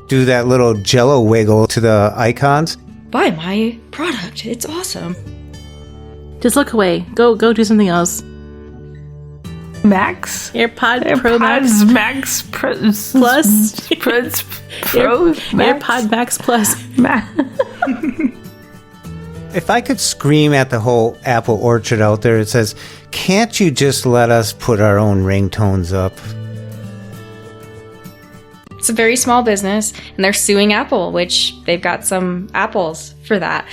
do that little jello wiggle to the icons. Buy my product. It's awesome. Just look away. Go do something else. Max? AirPod Pro Max. Max Plus? Pro Max? AirPod Max Plus. If I could scream at the whole Apple orchard out there, it says, can't you just let us put our own ringtones up? It's a very small business, and they're suing Apple, which they've got some apples for that.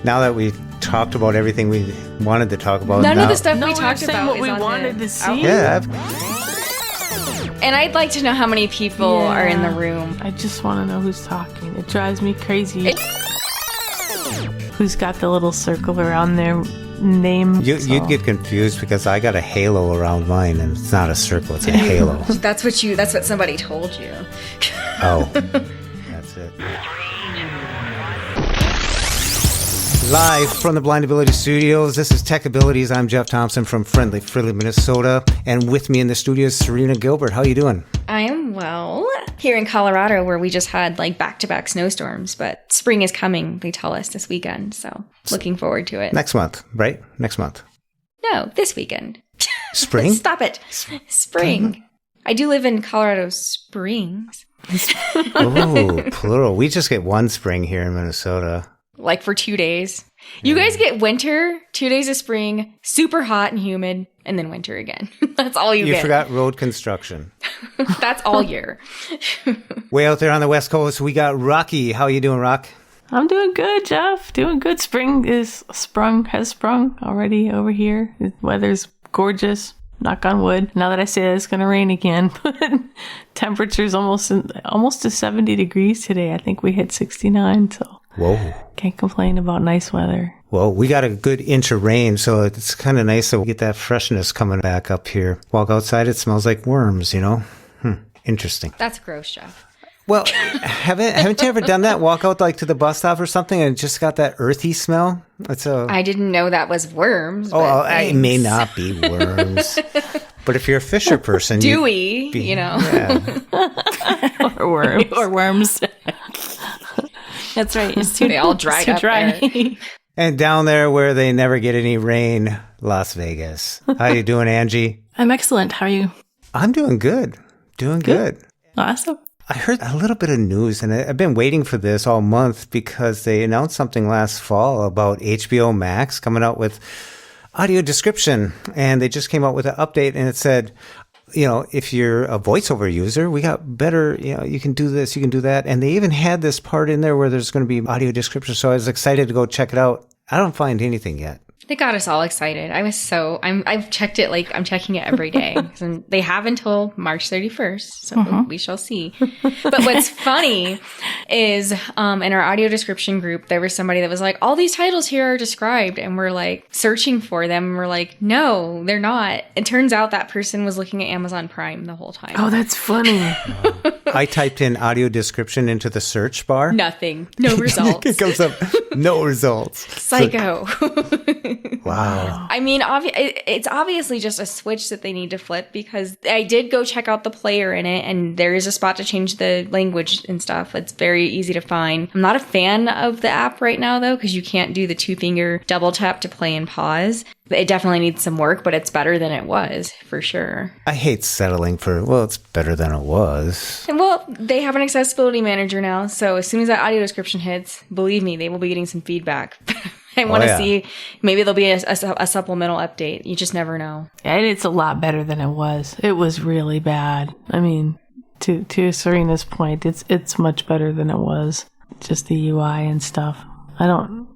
Now that we've talked about everything we wanted to talk about. None of the stuff we talked saying about what is we on wanted the to see. Yeah. And I'd like to know how many people are in the room. I just want to know who's talking. It drives me crazy. Who's got the little circle around their name? You'd get confused because I got a halo around mine, and it's not a circle, it's a halo. That's what somebody told you. Oh, that's it. Live from the Blind Ability Studios, this is Tech Abilities. I'm Jeff Thompson from Friendly, Minnesota. And with me in the studio is Serena Gilbert. How are you doing? I am well. Here in Colorado, where we just had like back-to-back snowstorms, but spring is coming, they tell us, this weekend. So looking forward to it. Next month, right? Next month. No, this weekend. Spring? Stop it. Spring. I do live in Colorado Springs. Oh, plural. We just get one spring here in Minnesota. Like for 2 days. You guys get winter, 2 days of spring, super hot and humid, and then winter again. That's all you get. You forgot road construction. That's all year. Way out there on the West Coast, we got Raqi. How you doing, Rock? I'm doing good, Jeff. Doing good. Spring has sprung already over here. The weather's gorgeous. Knock on wood. Now that I say that, it's going to rain again. Temperature's almost to 70 degrees today. I think we hit 69, so... Whoa. Can't complain about nice weather. Well, we got a good inch of rain, so it's kind of nice to get that freshness coming back up here. Walk outside, it smells like worms, you know? Interesting. That's gross, Jeff. Well, haven't you ever done that? Walk out like to the bus stop or something and just got that earthy smell? I didn't know that was worms. Oh, it may not be worms. But if you're a fisher person... Dewy, you know. Yeah. Or worms. Or worms. That's right. It's too, they all dried up dry. there. And down there where they never get any rain, Las Vegas. How you doing, Angie? I'm excellent. How are you? I'm doing good. Doing good. Awesome. I heard a little bit of news, and I've been waiting for this all month because they announced something last fall about HBO Max coming out with audio description. And they just came out with an update, and it said... You know, if you're a voiceover user, we got better, you know, you can do this, you can do that. And they even had this part in there where there's going to be audio description. So I was excited to go check it out. I don't find anything yet. They got us all excited. I've checked it, like I'm checking it every day. And they have until March 31st, so we shall see. But what's funny is in our audio description group, there was somebody that was like, all these titles here are described. And we're like searching for them. And we're like, no, they're not. It turns out that person was looking at Amazon Prime the whole time. Oh, that's funny. I typed in audio description into the search bar. Nothing. No results. It comes up, no results. Psycho. Wow. I mean, it's obviously just a switch that they need to flip, because I did go check out the player in it, and there is a spot to change the language and stuff. It's very easy to find. I'm not a fan of the app right now, though, because you can't do the 2-finger double tap to play and pause. It definitely needs some work, but it's better than it was, for sure. I hate settling for, well, it's better than it was. And well, they have an accessibility manager now, so as soon as that audio description hits, believe me, they will be getting some feedback. I want to see, maybe there'll be a supplemental update. You just never know. And it's a lot better than it was. It was really bad. I mean, to Serena's point, it's much better than it was. Just the UI and stuff. I don't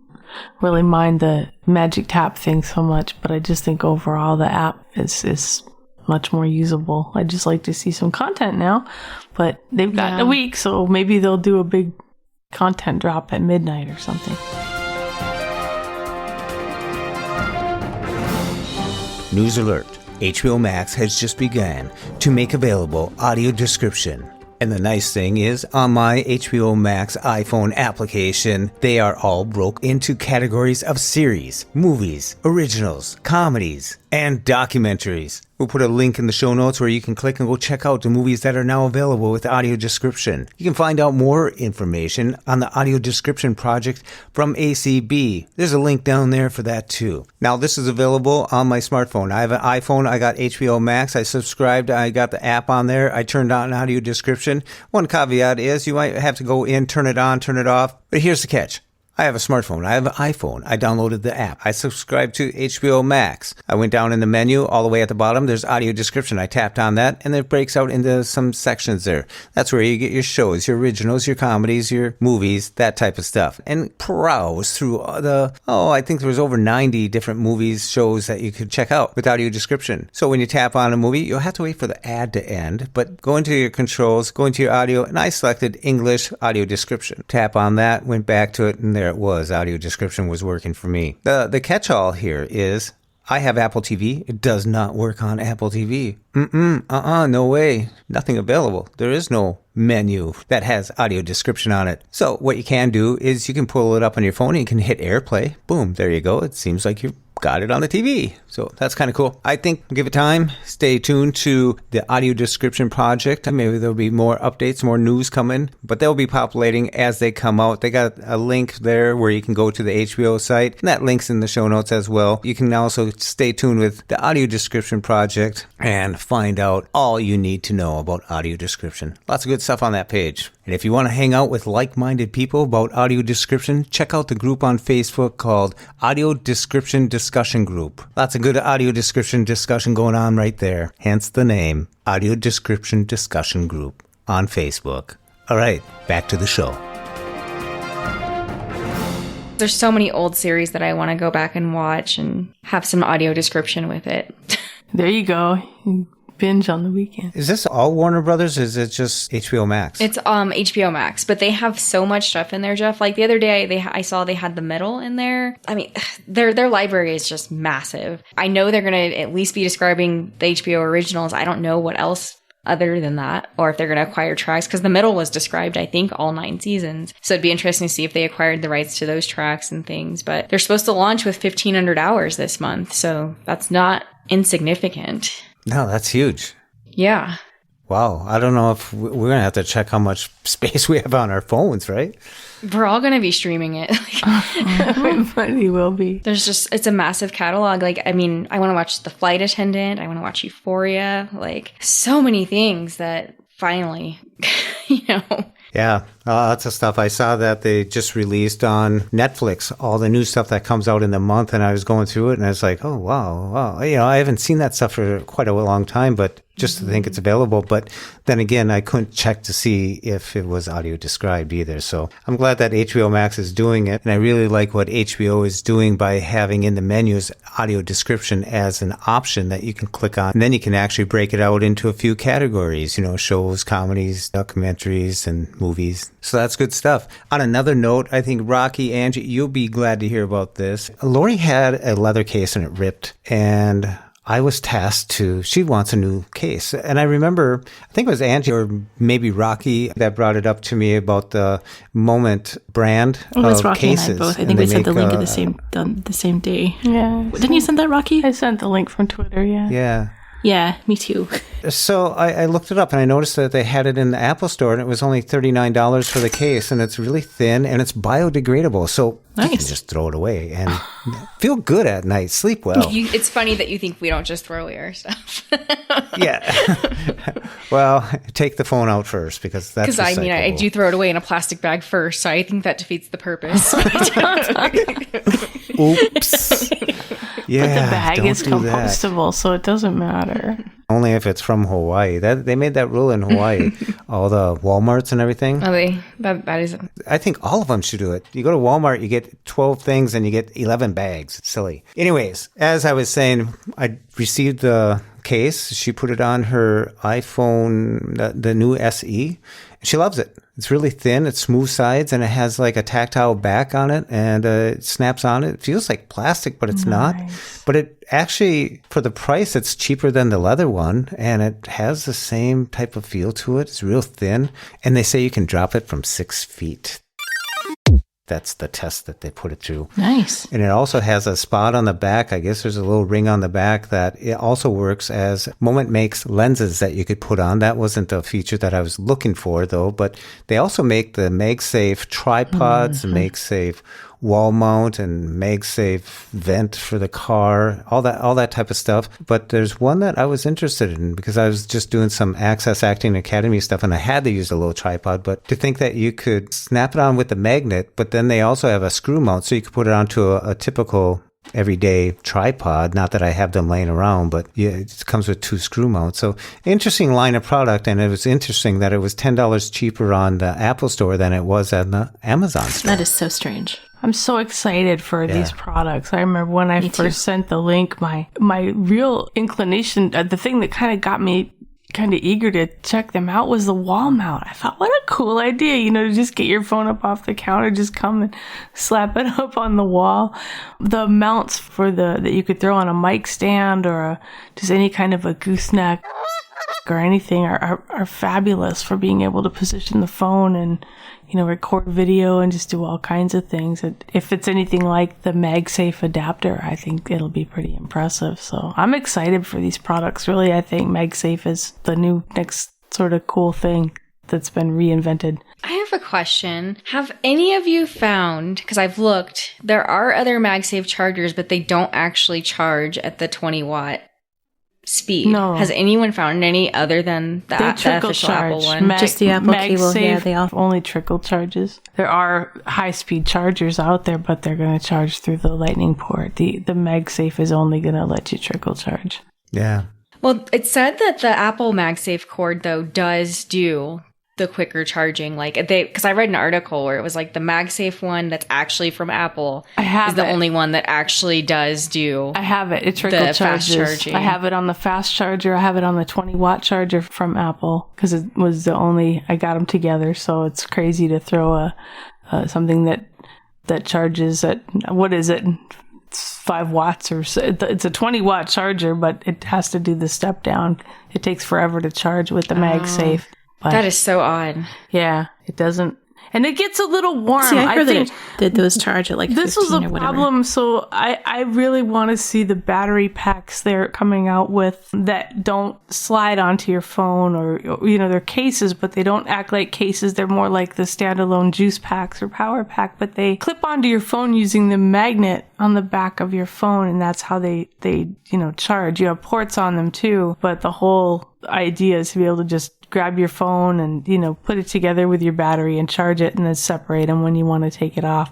really mind the magic tap thing so much, but I just think overall the app is much more usable. I just like to see some content now, but they've got a week, so maybe they'll do a big content drop at midnight or something. News alert. HBO Max has just begun to make available audio description. And the nice thing is, on my HBO Max iPhone application, they are all broke into categories of series, movies, originals, comedies, and documentaries. We'll put a link in the show notes where you can click and go check out the movies that are now available with audio description. You can find out more information on the audio description project from ACB. There's a link down there for that too. Now, this is available on my smartphone. I have an iPhone. I got HBO Max. I subscribed. I got the app on there. I turned on audio description. One caveat is you might have to go in, turn it on, turn it off. But here's the catch. I have a smartphone. I have an iPhone. I downloaded the app. I subscribed to HBO Max. I went down in the menu all the way at the bottom. There's audio description. I tapped on that and it breaks out into some sections there. That's where you get your shows, your originals, your comedies, your movies, that type of stuff. And browse through I think there was over 90 different movies, shows that you could check out with audio description. So when you tap on a movie, you'll have to wait for the ad to end, but go into your controls, go into your audio, and I selected English audio description. Tap on that, went back to it, and there it was. Audio description was working for me. The catch-all here is I have Apple TV. It does not work on Apple TV. No way. Nothing available. There is no menu that has audio description on it. So what you can do is you can pull it up on your phone and you can hit AirPlay. Boom, there you go. It seems like you've got it on the TV. So that's kind of cool. I think give it time. Stay tuned to the audio description project. Maybe there'll be more updates, more news coming, but they'll be populating as they come out. They got a link there where you can go to the HBO site, and that link's in the show notes as well. You can also stay tuned with the audio description project and find out all you need to know about audio description. Lots of good stuff on that page. And if you want to hang out with like-minded people about audio description, check out the group on Facebook called Audio Description Discussion Group. Lots of good audio description discussion going on right there. Hence the name, Audio Description Discussion Group on Facebook. All right, back to the show. There's so many old series that I want to go back and watch and have some audio description with it. There you go. You binge on the weekend. Is this all Warner Brothers? Or is it just HBO Max? It's HBO Max, but they have so much stuff in there, Jeff. Like the other day, I saw they had The Middle in there. I mean, their library is just massive. I know they're going to at least be describing the HBO originals. I don't know what else other than that, or if they're going to acquire tracks, because The Middle was described, I think, all 9 seasons. So it'd be interesting to see if they acquired the rights to those tracks and things. But they're supposed to launch with 1,500 hours this month, so that's not insignificant. No, that's huge. Yeah. Wow. I don't know if we're going to have to check how much space we have on our phones, right? We're all going to be streaming it. Everybody will be. It's a massive catalog. Like, I mean, I want to watch The Flight Attendant. I want to watch Euphoria. Like, so many things that finally, Yeah, lots of stuff. I saw that they just released on Netflix all the new stuff that comes out in the month, and I was going through it, and I was like, oh, wow. I haven't seen that stuff for quite a long time, but just to think it's available. But then again, I couldn't check to see if it was audio described either. So I'm glad that HBO Max is doing it, and I really like what HBO is doing by having in the menus audio description as an option that you can click on, and then you can actually break it out into a few categories, shows, comedies, documentaries, and movies. So that's good stuff. On another note, I think Raqi, Angie, you'll be glad to hear about this. Lori had a leather case and it ripped, and I was tasked she wants a new case. And I remember, I think it was Angie or maybe Raqi that brought it up to me about the Moment brand of Raqi cases. And I both. I think we sent the link at the same day. Yeah. Didn't you send that, Raqi? I sent the link from Twitter, yeah. Yeah. Yeah, me too. So I looked it up and I noticed that they had it in the Apple Store and it was only $39 for the case, and it's really thin and it's biodegradable. So you can just throw it away and feel good at night, sleep well. It's funny that you think we don't just throw away our stuff. Yeah. Well, take the phone out first because that's Because I do throw it away in a plastic bag first, so I think that defeats the purpose. Oops. Yeah, but the bag is compostable, so it doesn't matter. Only if it's from Hawaii. They made that rule in Hawaii. All the Walmarts and everything. Oh, that is. I think all of them should do it. You go to Walmart, you get 12 things, and you get 11 bags. It's silly. Anyways, as I was saying, I received the case. She put it on her iPhone, the new SE. She loves it. It's really thin. It's smooth sides, and it has like a tactile back on it, and it snaps on it. It feels like plastic, but it's not. But it actually, for the price, it's cheaper than the leather one, and it has the same type of feel to it. It's real thin, and they say you can drop it from 6 feet. That's the test that they put it through. Nice. And it also has a spot on the back. I guess there's a little ring on the back that it also works as Moment makes lenses that you could put on. That wasn't a feature that I was looking for, though. But they also make the MagSafe tripods, MagSafe wall mount, and MagSafe vent for the car, all that type of stuff. But there's one that I was interested in because I was just doing some Access Acting Academy stuff, and I had to use a little tripod. But to think that you could snap it on with the magnet, but then they also have a screw mount, so you could put it onto a typical everyday tripod. Not that I have them laying around, but yeah, it comes with 2 screw mounts. So interesting line of product, and it was interesting that it was $10 cheaper on the Apple Store than it was at the Amazon store. That is so strange. I'm so excited for these products. I remember when I first sent the link, my real inclination, the thing that kind of got me kind of eager to check them out was the wall mount. I thought, what a cool idea, to just get your phone up off the counter, just come and slap it up on the wall. The mounts for that you could throw on a mic stand or just any kind of a gooseneck or anything are fabulous for being able to position the phone and record video and just do all kinds of things. If it's anything like the MagSafe adapter, I think it'll be pretty impressive. So I'm excited for these products. Really, I think MagSafe is the new next sort of cool thing that's been reinvented. I have a question. Have any of you found, because I've looked, there are other MagSafe chargers, but they don't actually charge at the 20-watt speed. No. Has anyone found any other than the official Apple one? Just the Apple cable. Yeah, they all only trickle charges. There are high-speed chargers out there, but they're going to charge through the Lightning port. The MagSafe is only going to let you trickle charge. Yeah. Well, it said that the Apple MagSafe cord, though, does do the quicker charging. Because I read an article where it was like the MagSafe one that's actually from Apple is the only one that actually does do. I have it. It trickle charges. Fast charging. I have it on the fast charger. I have it on the 20-watt charger from Apple because it was the only. I got them together, so it's crazy to throw something that charges at what is it? It's 5 watts or so. It's a 20-watt charger, but it has to do the step down. It takes forever to charge with the MagSafe. But that is so odd. Yeah, it doesn't. And it gets a little warm. See, I heard that did those charge at like 15 this was a or whatever. problem. So I really want to see the battery packs they're coming out with that don't slide onto your phone or they're cases, but they don't act like cases. They're more like the standalone juice packs or power pack, but they clip onto your phone using the magnet on the back of your phone, and that's how they charge. You have ports on them too, but the whole idea is to be able to just grab your phone and, put it together with your battery and charge it and then separate them when you want to take it off.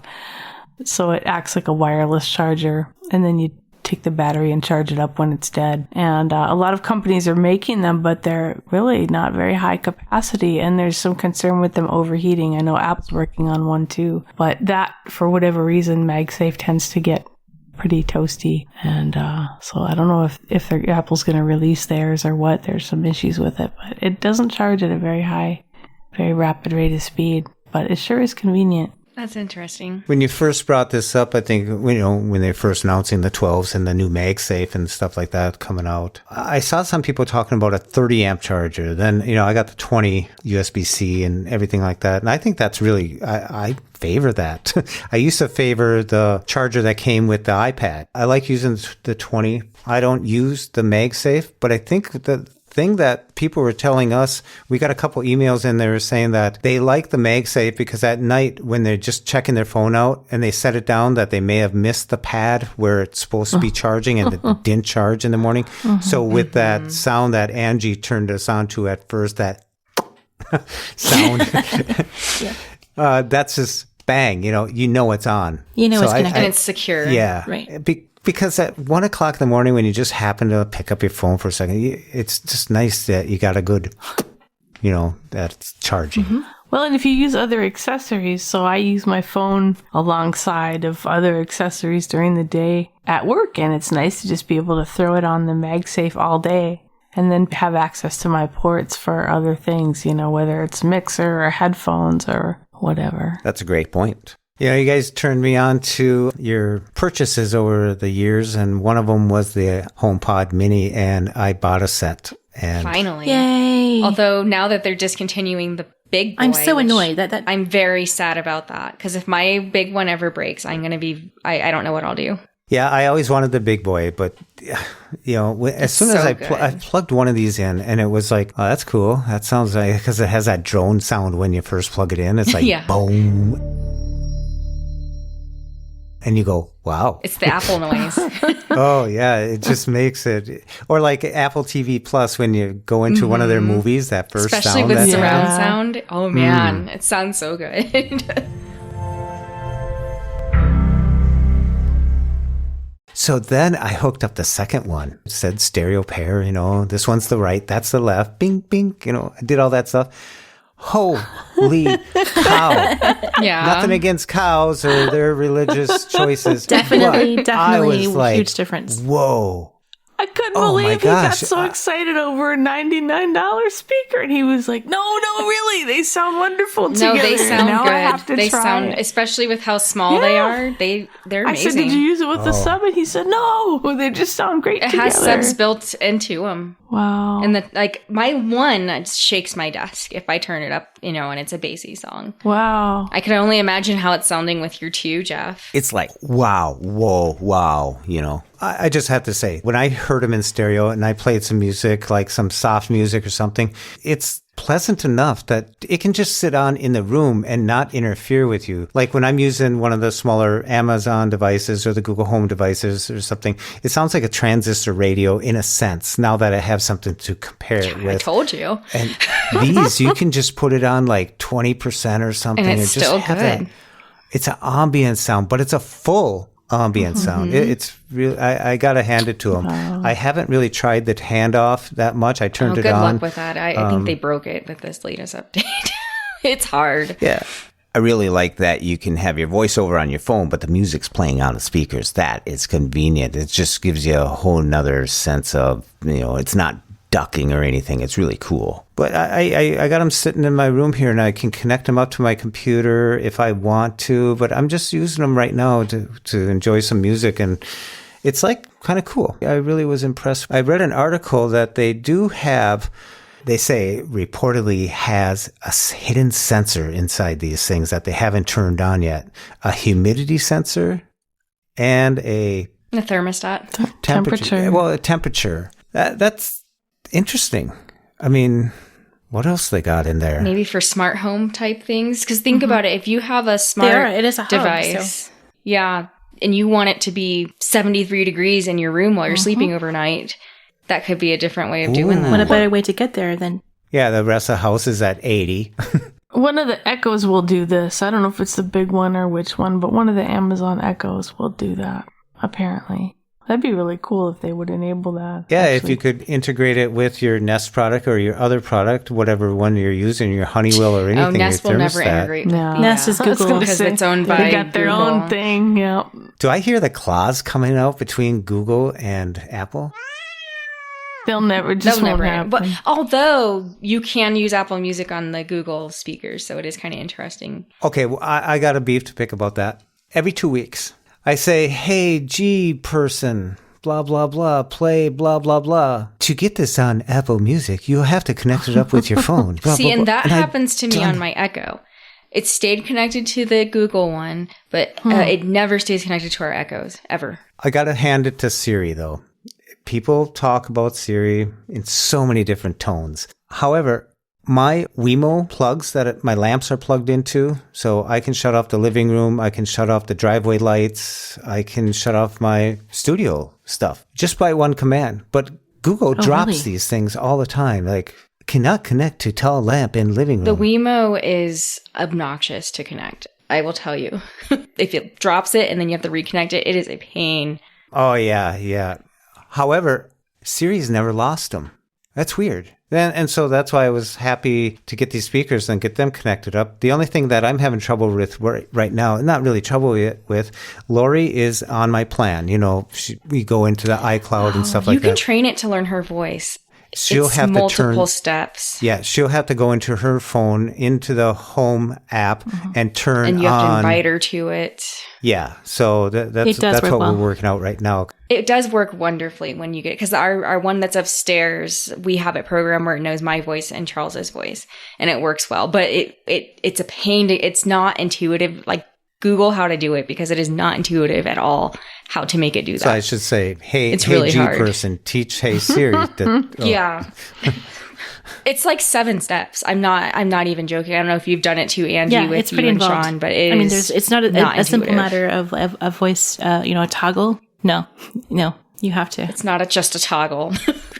So it acts like a wireless charger, and then you take the battery and charge it up when it's dead. And a lot of companies are making them, but they're really not very high capacity, and there's some concern with them overheating. I know Apple's working on one too, but that, for whatever reason, MagSafe tends to get pretty toasty, and so I don't know if Apple's going to release theirs or what. There's some issues with it, but it doesn't charge at a very high, very rapid rate of speed, but it sure is convenient. That's interesting. When you first brought this up, I think, when they first announcing the 12s and the new MagSafe and stuff like that coming out, I saw some people talking about a 30 amp charger. Then, I got the 20 USB-C and everything like that. And I think that's really, I favor that. I used to favor the charger that came with the iPad. I like using the 20. I don't use the MagSafe, but I think the thing that people were telling us, we got a couple emails in there saying that they like the MagSafe because at night when they're just checking their phone out and they set it down, that they may have missed the pad where it's supposed to be charging and it didn't charge in the morning. So with that sound that Angie turned us on to at first, that sound, that's just bang, you know it's on. It's connected. And it's secure. Yeah. Right. Because at 1 o'clock in the morning, when you just happen to pick up your phone for a second, it's just nice that you got a good, that's charging. Mm-hmm. Well, and if you use other accessories, so I use my phone alongside of other accessories during the day at work, and it's nice to just be able to throw it on the MagSafe all day and then have access to my ports for other things, whether it's mixer or headphones or whatever. That's a great point. You guys turned me on to your purchases over the years, and one of them was the HomePod Mini, and I bought a set. And finally. Yay. Although now that they're discontinuing big boy. I'm so which annoyed that I'm very sad about that. Because if my big one ever breaks, I'm going to be, I don't know what I'll do. Yeah, I always wanted the big boy, but as soon as I plugged one of these in, and it was like, oh, that's cool. That sounds like, because it has that drone sound when you first plug it in. It's like, boom. And you go, wow. It's the Apple noise. Oh, yeah. It just makes it. Or like Apple TV Plus when you go into one of their movies, that first Especially sound. with surround sound. Oh, man. It sounds so good. So then I hooked up the second one. It said stereo pair, this one's the right, that's the left. Bing, bing, I did all that stuff. Holy cow. Yeah. Nothing against cows or their religious choices. definitely I was like, huge difference. Whoa. I couldn't believe he got so excited over a $99 speaker, and he was like, "No, really, they sound wonderful together." No, they sound now good. I have to they try sound, it. Especially with how small they are. They're amazing. I said, "Did you use it with the sub?" And he said, "No, they just sound great together." It has subs built into them. Wow. And my one shakes my desk if I turn it up, and it's a bassy song. Wow. I can only imagine how it's sounding with your two, Jeff. It's like, wow, whoa, wow, I just have to say, when I heard him in stereo and I played some music, like some soft music or something, it's pleasant enough that it can just sit on in the room and not interfere with you. Like when I'm using one of the smaller Amazon devices or the Google Home devices or something, it sounds like a transistor radio in a sense, now that I have something to compare it with. I told you. And these, you can just put it on like 20% or something. And it's still good. It's an ambient sound, but it's a full ambient sound. It's really, I gotta hand it to him. I haven't really tried the handoff that much. I turned it on. Good luck with that. I think they broke it with this latest update. It's hard. Yeah. I really like that you can have your voiceover on your phone, but the music's playing on the speakers. That is convenient. It just gives you a whole nother sense of, it's not ducking or anything. It's really cool. But I got them sitting in my room here, and I can connect them up to my computer if I want to, but I'm just using them right now to enjoy some music, and it's like kind of cool. I really was impressed. I read an article that they say reportedly has a hidden sensor inside these things that they haven't turned on yet. A humidity sensor and a thermostat. Temperature. Well, a temperature. That's interesting. I mean, what else they got in there? Maybe for smart home type things. Because think about it. If you have a smart it is a hub, device, and you want it to be 73 degrees in your room while you're sleeping overnight, that could be a different way of doing that. What a better way to get there than... Yeah, the rest of the house is at 80. One of the Echoes will do this. I don't know if it's the big one or which one, but one of the Amazon Echoes will do that, apparently. That'd be really cool if they would enable that. Yeah, actually. if you could integrate it with your Nest product or your other product, whatever one you're using, your Honeywell or anything. Oh, Nest will never integrate. No. Nest is Google. Because it's owned by They got their Google. own thing, yeah. Do I hear the claws coming out between Google and Apple? They'll never happen. But although you can use Apple Music on the Google speakers, so it is kind of interesting. Okay, well, I got a beef to pick about that. Every 2 weeks, I say, hey, G person, blah, blah, blah, play, blah, blah, blah. To get this on Apple Music, you have to connect it up with your phone. Blah, See, blah, and blah. that happens to me on my Echo. It stayed connected to the Google one, but it never stays connected to our Echoes, ever. I got to hand it to Siri, though. People talk about Siri in so many different tones. However, my Wemo plugs that my lamps are plugged into, so I can shut off the living room, I can shut off the driveway lights, I can shut off my studio stuff just by one command. But Google drops these things all the time, like cannot connect to tall lamp in living room. The Wemo is obnoxious to connect. I will tell you. If it drops it and then you have to reconnect it, it is a pain. Oh, yeah. However, Siri's never lost them. That's weird. And so that's why I was happy to get these speakers and get them connected up. The only thing that I'm having trouble with right now, not really trouble with, Lori is on my plan. We go into the iCloud and stuff like that. You can train it to learn her voice. she'll it's have to multiple turn. steps. Yeah, she'll have to go into her phone, into the home app, and turn And you have to on. invite her to it. Yeah, so that's does work what well. we're working out right now. It does work wonderfully when you get it, because our one that's upstairs, we have it programmed where it knows my voice and Charles's voice, and it works well. But it's a pain to, it's not intuitive. Like, Google how to do it, because it is not intuitive at all how to make it do that. So I should say, hey, It's hey, really G hard. person, teach Hey Siri. Yeah. It's like 7 steps. I'm not even joking. I don't know if you've done it too, Angie, Yeah, with it's you pretty and involved. Sean, but it is. I mean, it's not not a simple intuitive. matter of a voice, a toggle. No, you have to. It's not just a toggle.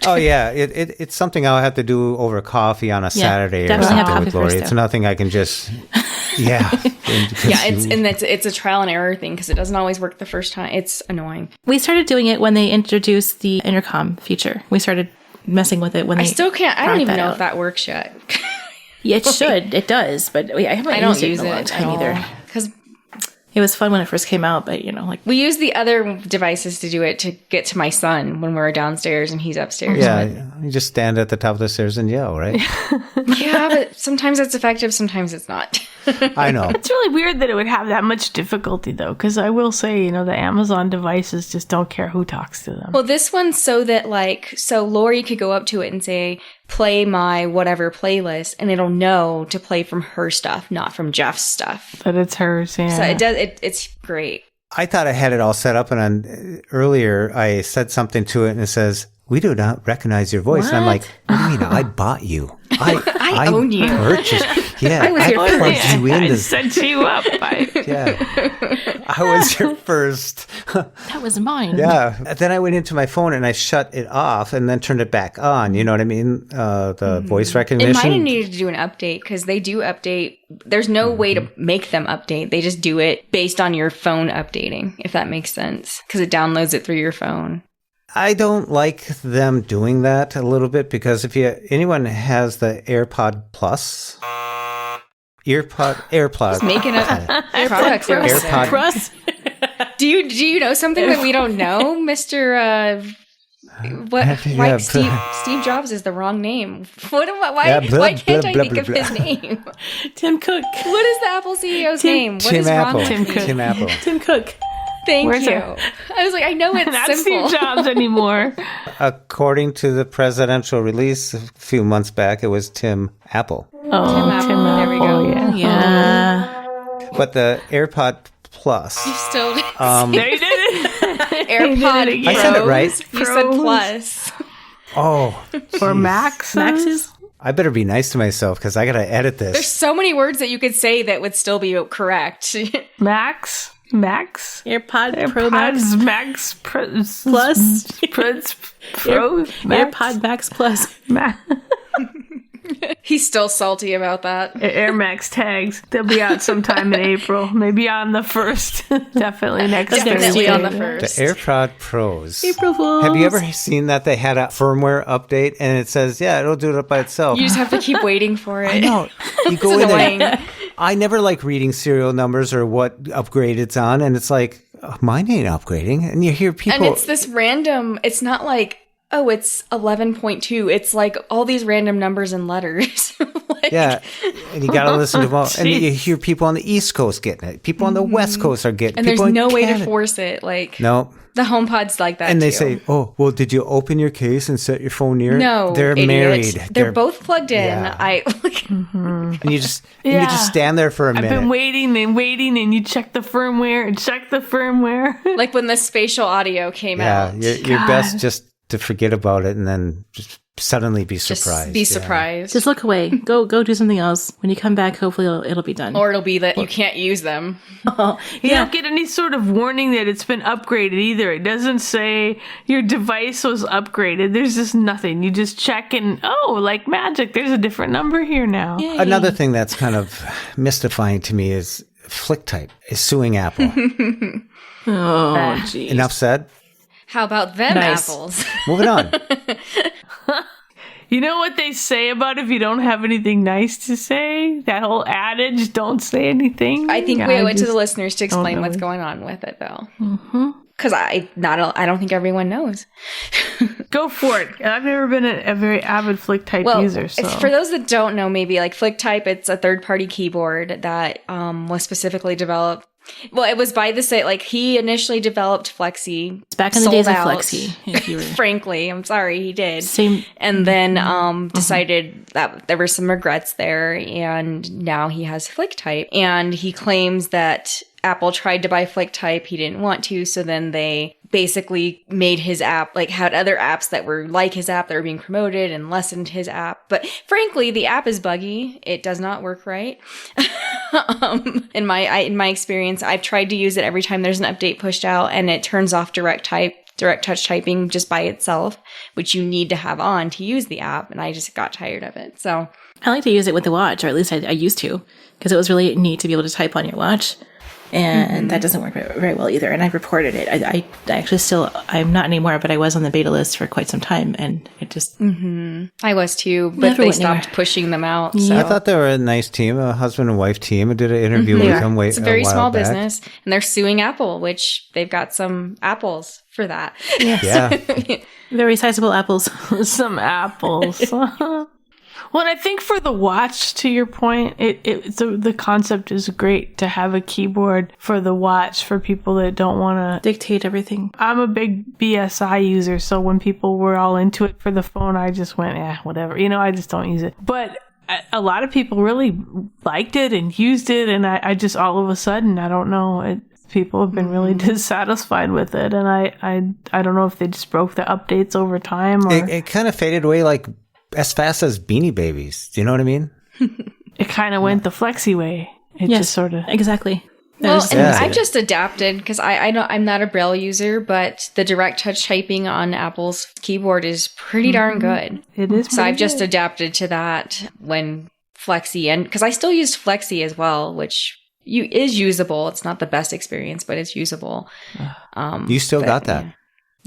Oh yeah, it's something I'll have to do over coffee on a Saturday or definitely have something coffee with Lori. first, It's though. nothing I can just. Yeah. Yeah, it's a trial and error thing, because it doesn't always work the first time. It's annoying. We started doing it when they introduced the intercom feature. We started messing with it when I they still can't. I don't brought even that know out. if that works yet. Yeah, it should. It does, but I haven't I don't used use it in a long it time either. because It was fun when it first came out, but like we use the other devices to do it to get to my son when we're downstairs and he's upstairs. Yeah, you just stand at the top of the stairs and yell, right? Yeah, but sometimes it's effective, sometimes it's not. I know. It's really weird that it would have that much difficulty, though, because I will say, the Amazon devices just don't care who talks to them. Well, this one's so that so Lori could go up to it and say, play my whatever playlist, and it'll know to play from her stuff, not from Jeff's stuff. But it's hers, yeah. So it does. It's great. I thought I had it all set up, and earlier I said something to it, and it says, "We do not recognize your voice." And I'm like, "What do you mean? I bought you. I own you. Purchased. Yeah, I was your plugged first. you in. I to- set you up. Yeah, I was your first. that was mine. Yeah. Then I went into my phone and I shut it off and then turned it back on. You know what I mean? The voice It recognition. might have needed to do an update, because they do update. There's no way to make them update. They just do it based on your phone updating, if that makes sense, because it downloads it through your phone. I don't like them doing that a little bit, because if anyone has the AirPod Plus, AirPod, Making up products over there. AirPod. Russ, Do you know something that we don't know, Mister? Yeah, Steve Jobs is the wrong name. Why Yeah, blah, why can't blah, I blah, think blah, of blah. his name? Tim Cook. What is the Apple CEO's name? What Tim is Apple. wrong with me? Tim Apple. Tim Cook. Thank Where's you. it? I was like, I know it's Not simple. Steve Jobs anymore. According to the presidential release a few months back, it was Tim Apple. Oh, Apple. Tim There we Apple, go. Yeah. Yeah. But the AirPod Plus. You still There you did it. AirPod again. I said it right. You said Pros. plus. Oh, Or Max. Max's? I better be nice to myself because I got to edit this. There's so many words that you could say that would still be correct. Max. AirPod Pro Max Max Plus. Pro. AirPod Max Plus. He's still salty about that. Air Max tags. They'll be out sometime in April. Maybe on the 1st. Definitely next Definitely Thursday. on the The first. AirPod Pros. April Fools. Have you ever seen that they had a firmware update and it says, yeah, it'll do it by itself? You just have to keep waiting for it. I know. You go It's in annoying. and I never like reading serial numbers or what upgrade it's on. And it's like, mine ain't upgrading. And you hear people. And it's this random, it's not like, oh, it's 11.2. It's like all these random numbers and letters. Like, yeah. And you got to listen to them all. And you hear people on the East Coast getting it. People on the West Coast are getting it. And there's People in no way to Canada. force it. Like, No. the HomePod's like that And they too. say, oh, well, did you open your case and set your phone near it? No, They're idiot. married. They're both plugged in. Yeah. Mm-hmm. And you just stand there for a I've minute. been waiting and you check the firmware and check the firmware. like when the spatial audio came Yeah, out. you're best just to forget about it and then just suddenly be Just surprised. be Yeah. surprised. Just look away. Go do something else. When you come back, hopefully it'll be done. Or it'll be that you can't use them. You don't get any sort of warning that it's been upgraded either. It doesn't say your device was upgraded. There's just nothing. You just check and, oh, like magic, there's a different number here now. Another thing that's kind of mystifying to me is Flicktype is suing Apple. Oh, geez. Enough said. How about them Nice. apples? Moving on. You know what they say about if you don't have anything nice to say? That whole adage, don't say anything. I think Yeah, we I owe it to just the listeners to explain know. what's going on with it, though. Because I don't think everyone knows. Go Go for it. I've never been a very avid Flicktype user. So. For those that don't know, maybe like Flicktype, it's a third-party keyboard that was specifically developed. Well, it was by the site. Like he initially developed Flexi. It's back in the days of Flexi. If you were... Frankly, I'm sorry, he did. Same. And then decided that there were some regrets there, and now he has Flicktype. And he claims that Apple tried to buy Flicktype. He didn't want to, so then they basically made his app, like had other apps that were like his app that were being promoted and lessened his app. But frankly, the app is buggy. It does not work right. In my experience, I've tried to use it every time there's an update pushed out, and it turns off direct touch typing just by itself, which you need to have on to use the app. And I just got tired of it. So I like to use it with the watch, or at least I used to, because it was really neat to be able to type on your watch. And that doesn't work very well either. And I've reported it. I actually I'm not anymore, but I was on the beta list for quite some time. And it just... I was too, but they stopped pushing them out. So. I thought they were a nice team, a husband and wife team. I did an interview with them It's a very small business. And they're suing Apple, which they've got some apples for that. Yes. Yeah. Very sizable apples. Some apples. Well, and I think for the watch, to your point, the concept is great to have a keyboard for the watch for people that don't want to dictate everything. I'm a big BSI user, so when people were all into it for the phone, I just went, whatever. I just don't use it. But a lot of people really liked it and used it, and I just all of a sudden, I don't know, people have been really dissatisfied with it, and I don't know if they just broke the updates over time. Or It kind of faded away like as fast as Beanie Babies. Do you know what I mean? It kind of went the Flexi way. It just sort of... Exactly. Well, and I've just adapted because I'm not a Braille user, but the direct touch typing on Apple's keyboard is pretty darn good. It is. So I've just adapted to that when Flexi, and because I still used Flexi as well, which is usable. It's not the best experience, but it's usable. You still got that?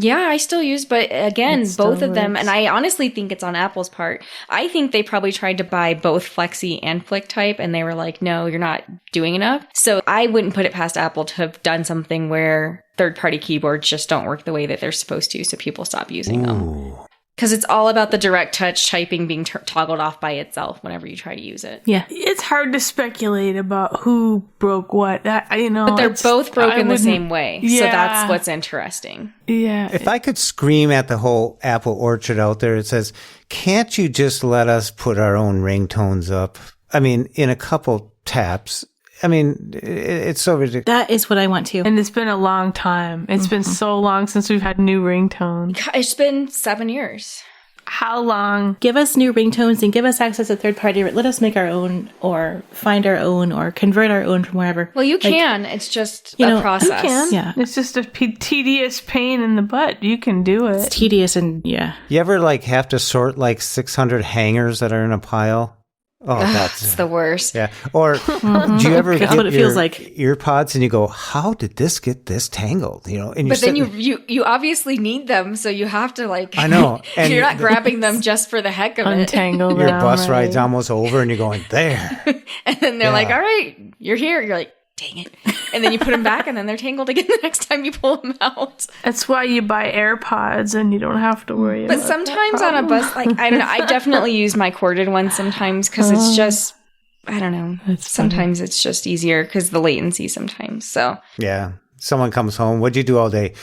Yeah, I still use, but again, both of them, works. and I honestly think it's on Apple's part. I think they probably tried to buy both Flexi and Flicktype, and they were like, no, you're not doing enough. So I wouldn't put it past Apple to have done something where third-party keyboards just don't work the way that they're supposed to, so people stop using them. Because it's all about the direct touch typing being toggled off by itself whenever you try to use it. Yeah. It's hard to speculate about who broke what. But they're both broken the same way. Yeah. So that's what's interesting. Yeah. If I could scream at the whole Apple orchard out there, it says, can't you just let us put our own ringtones up? I mean, in a couple taps. I mean, it's so ridiculous. That is what I want to. And it's been a long time. It's been so long since we've had new ringtones. It's been 7 years. How long? Give us new ringtones and give us access to third party. Let us make our own or find our own or convert our own from wherever. Well, you can. It's just a process. You can. Yeah. It's just a tedious pain in the butt. You can do it. It's tedious and yeah. You ever have to sort 600 hangers that are in a pile? Oh, that's the worst. Yeah. Or do you ever That's get what it feels like. earpods and you go, how did this get this tangled? And but then you obviously need them, so you have to I know. And you're not grabbing them just for the heck of untangle it. them. Your bus ride's almost over and you're going, there. And then they're like, all right, you're here. You're like, dang it. And then you put them back and then they're tangled again the next time you pull them out. That's why you buy AirPods and you don't have to worry about it. But sometimes on a bus, I don't know, I definitely use my corded ones sometimes because it's just, I don't know. Sometimes it's just easier because the latency sometimes. So yeah. Someone comes home. What'd you do all day?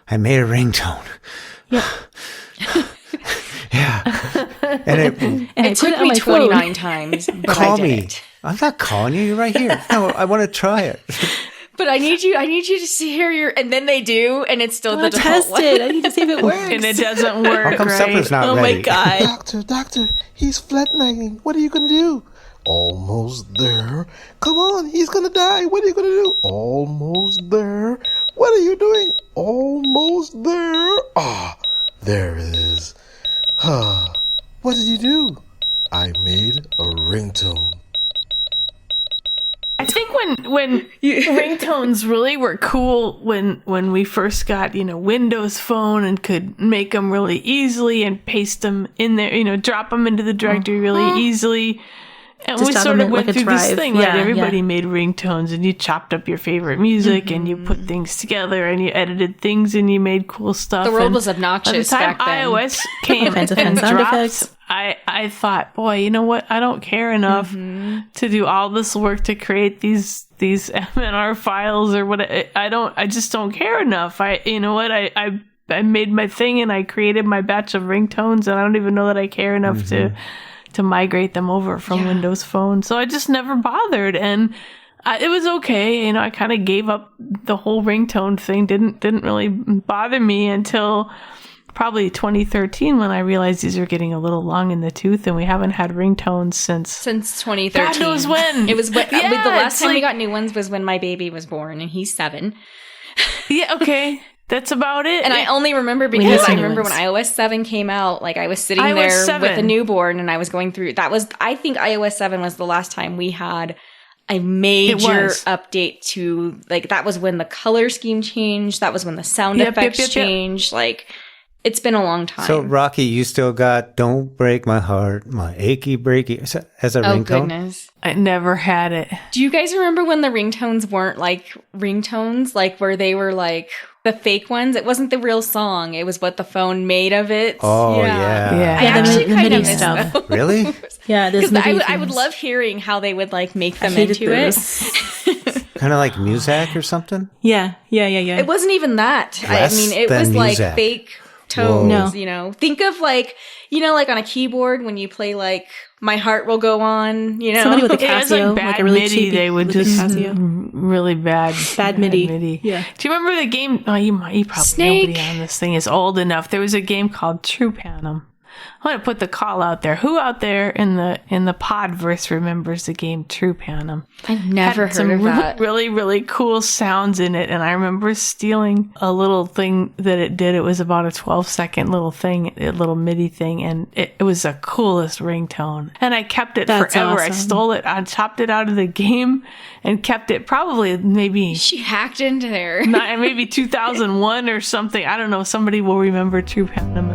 I made a ringtone. Yeah. Yeah. And it took me 29 times, but call I did me. it. I'm not calling you. You're right here. No, I want to try it. But I need you to see here and then they do, and it's still the default test one. it. I need to see if it works. And it doesn't work. How come right? supper's not ready? Oh my God. Doctor, he's flatlining. What are you going to do? Almost there. Come on, he's going to die. What are you going to do? Almost there. What are you doing? Almost there. Ah, there it is. What did you do? I made a ringtone. I think when ringtones really were cool when we first got, Windows Phone and could make them really easily and paste them in there, drop them into the directory really easily. And Just we on sort a- of went like a through this drive. thing, Yeah, right? Everybody yeah. made ringtones, and you chopped up your favorite music, and you put things together, and you edited things, and you made cool stuff. The world and was obnoxious by the time back then. iOS came Offensive and sound dropped, effects. I thought, boy, you know what? I don't care enough to do all this work to create these MNR files or what. I just don't care enough. You know what? I made my thing, and I created my batch of ringtones, and I don't even know that I care enough to migrate them over from Windows Phone. So I just never bothered, and it was okay. You know, I kind of gave up the whole ringtone thing. Didn't really bother me until probably 2013 when I realized these are getting a little long in the tooth, and we haven't had ringtones since 2013. God knows when. It was when, Yeah, the last it's time we like- got new ones was when my baby was born, and he's 7. Yeah, okay. That's about it. And I only remember need because I some new remember ones. when iOS 7 came out, like I was sitting iOS there 7. with a newborn, and I was going through, I think iOS 7 was the last time we had a major was. update to, like, that was when the color scheme changed. That was when the sound Yep, effects yep. changed. Like, it's been a long time. So, Raqi, you still got "Don't Break My Heart," my achy breaky as a oh, ringtone? goodness. I never had it. Do you guys remember when the ringtones weren't like ringtones, like where they were like the fake ones? It wasn't the real song. It was what the phone made of it. Oh, yeah. Yeah. I Yeah, the actually the kind MIDI of miss stuff. those. Really? Yeah, there's Because MIDI I would things. love hearing how they would like make I them hated into it. those. Kind of like Muzak or something? Yeah. It wasn't even that. Less I mean, it than was like Muzak. fake Whoa. tones, No. you know. Think of like, you know, like on a keyboard when you play like My Heart Will Go On, you know. Somebody with a It was Casio, like bad like a really MIDI. cheap They would looking just Casio. really bad MIDI. Yeah. Do you remember the game? Oh, you probably Snake. nobody on this thing is old enough. There was a game called True Panem. I want to put the call out there. Who out there in the podverse remembers the game True Panem? I've never Had some heard of that. really, really cool sounds in it. And I remember stealing a little thing that it did. It was about a 12-second little thing, a little MIDI thing. And it was the coolest ringtone. And I kept it That's forever. I awesome. stole it. I chopped it out of the game and kept it probably maybe She hacked into there. maybe 2001 or something. I don't know. Somebody will remember True Panem.